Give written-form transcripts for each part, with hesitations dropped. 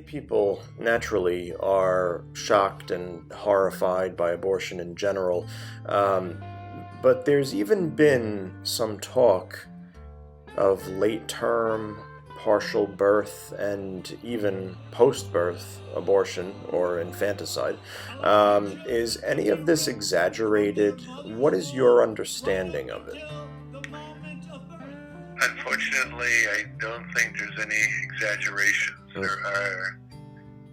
people naturally are shocked and horrified by abortion in general, um, but there's even been some talk of late term, partial birth, and even post birth abortion or infanticide. Is any of this exaggerated? What is your understanding of it? Unfortunately, I don't think there's any exaggerations. Mm. There are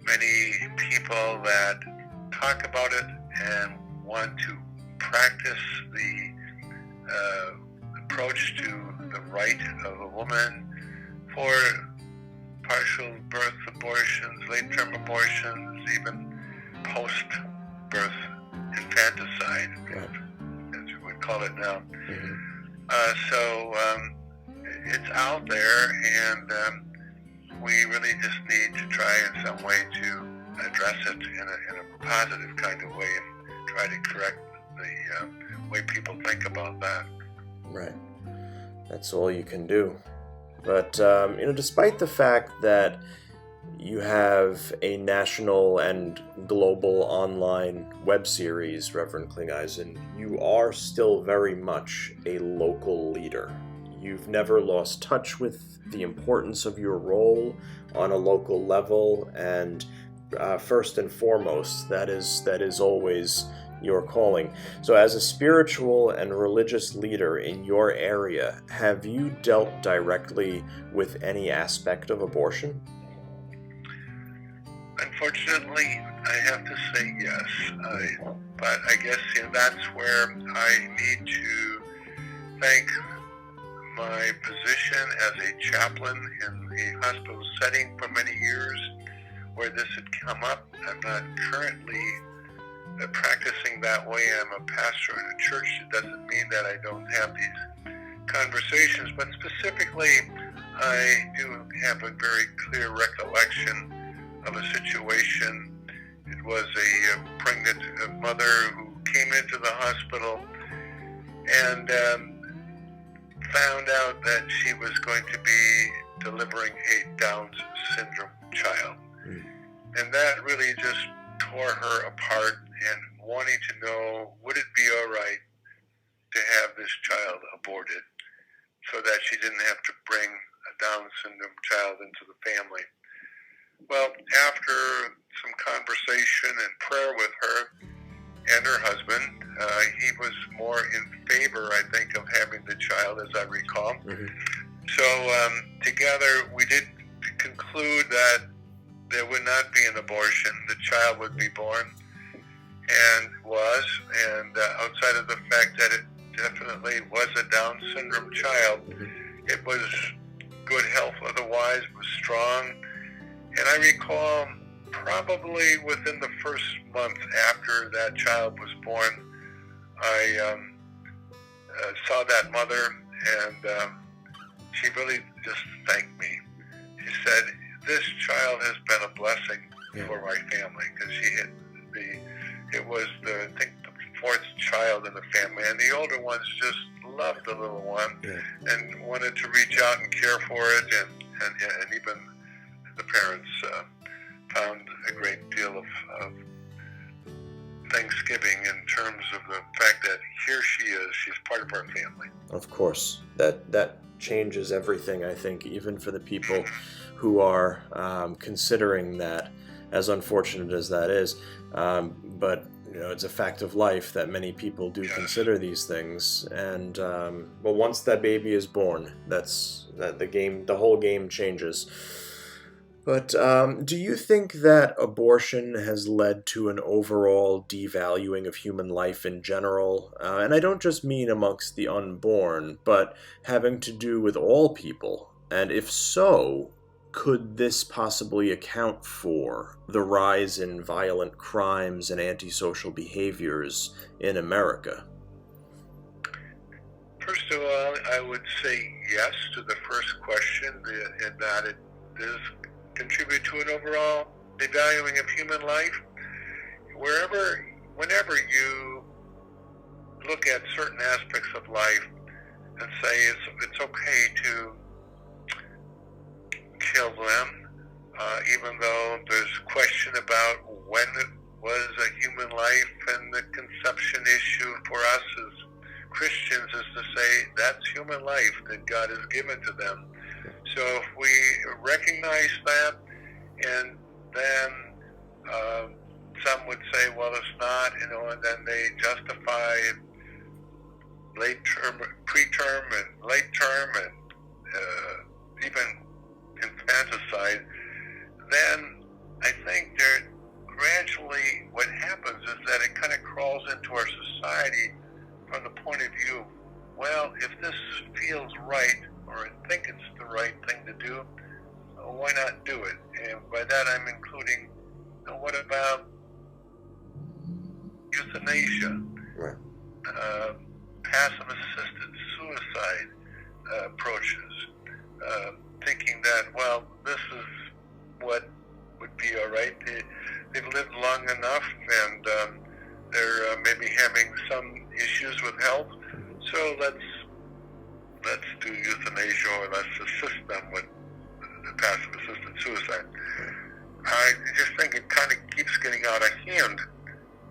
many people that talk about it and want to practice the approach to the right of a woman for partial birth abortions, late-term abortions, even post-birth infanticide, Right. as we would call it now. Mhm. So it's out there, and we really just need to try in some way to address it in a positive kind of way and try to correct the way people think about that. Right. That's all you can do. But, despite the fact that you have a national and global online web series, Reverend Klingeisen, you are still very much a local leader. You've never lost touch with the importance of your role on a local level, and first and foremost, that is always your calling. So, as a spiritual and religious leader in your area, have you dealt directly with any aspect of abortion? Unfortunately, I have to say yes. But I guess that's where I need to thank my position as a chaplain in the hospital setting for many years, where this had come up. I'm not currently practicing that way. I'm a pastor in a church. It doesn't mean that I don't have these conversations, but specifically, I do have a very clear recollection of a situation. It was a pregnant mother who came into the hospital and found out that she was going to be delivering a Down syndrome child. And that really just tore her apart, and wanting to know, would it be all right to have this child aborted so that she didn't have to bring a Down syndrome child into the family. Well, after some conversation and prayer with her and her husband, he was more in favor, I think, of having the child, as I recall. Mm-hmm. So together we did conclude that there would not be an abortion. The child would be born, and was, and outside of the fact that it definitely was a Down syndrome child, it was good health otherwise, was strong. And I recall probably within the first month after that child was born, I saw that mother, and she really just thanked me. She said, this child has been a blessing for my family, because it was I think the fourth child in the family, and the older ones just loved the little one and wanted to reach out and care for it, and even the parents found a great deal of thanksgiving in terms of the fact that here she is, she's part of our family. Of course, that changes everything, I think, even for the people who are considering that, as unfortunate as that is. But it's a fact of life that many people do consider these things, and once that baby is born, the whole game changes. But do you think that abortion has led to an overall devaluing of human life in general? And I don't just mean amongst the unborn, but having to do with all people. And if so, could this possibly account for the rise in violent crimes and antisocial behaviors in America? First of all, I would say yes to the first question, in that it does contribute to an overall devaluing of human life. Whenever you look at certain aspects of life and say it's okay to kill them, even though there's question about when it was a human life, and the conception issue for us as Christians is to say that's human life that God has given to them. So if we recognize that, and then some would say, well, it's not, and then they justify late term, preterm, and late term, and even infanticide, then I think there gradually what happens is that it kind of crawls into our society from the point of view, well, if this feels right, or I think it's the right thing to do, why not do it? And by that I'm including, what about euthanasia, Right. passive-assisted suicide approaches, thinking that, well, this is what would be all right. They've lived long enough, and they're maybe having some issues with health, so let's do euthanasia, or let's assist them with the passive-assisted suicide. I just think it kind of keeps getting out of hand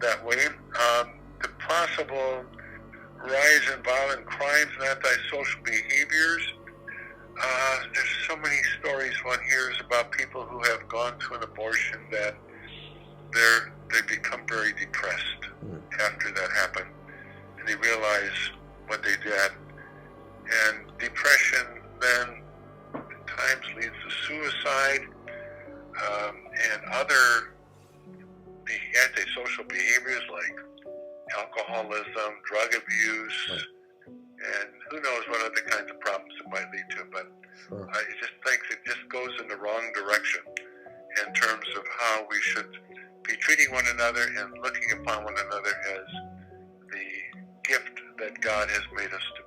that way. The possible rise in violent crimes and antisocial behaviors. There's so many stories one hears about people who have gone through an abortion that they become very depressed after that happened, and they realize what they did. And depression then at times leads to suicide, and other antisocial behaviors like alcoholism, drug abuse, and who knows what other kinds of problems it might lead to. But I just think it just goes in the wrong direction in terms of how we should be treating one another and looking upon one another as the gift that God has made us to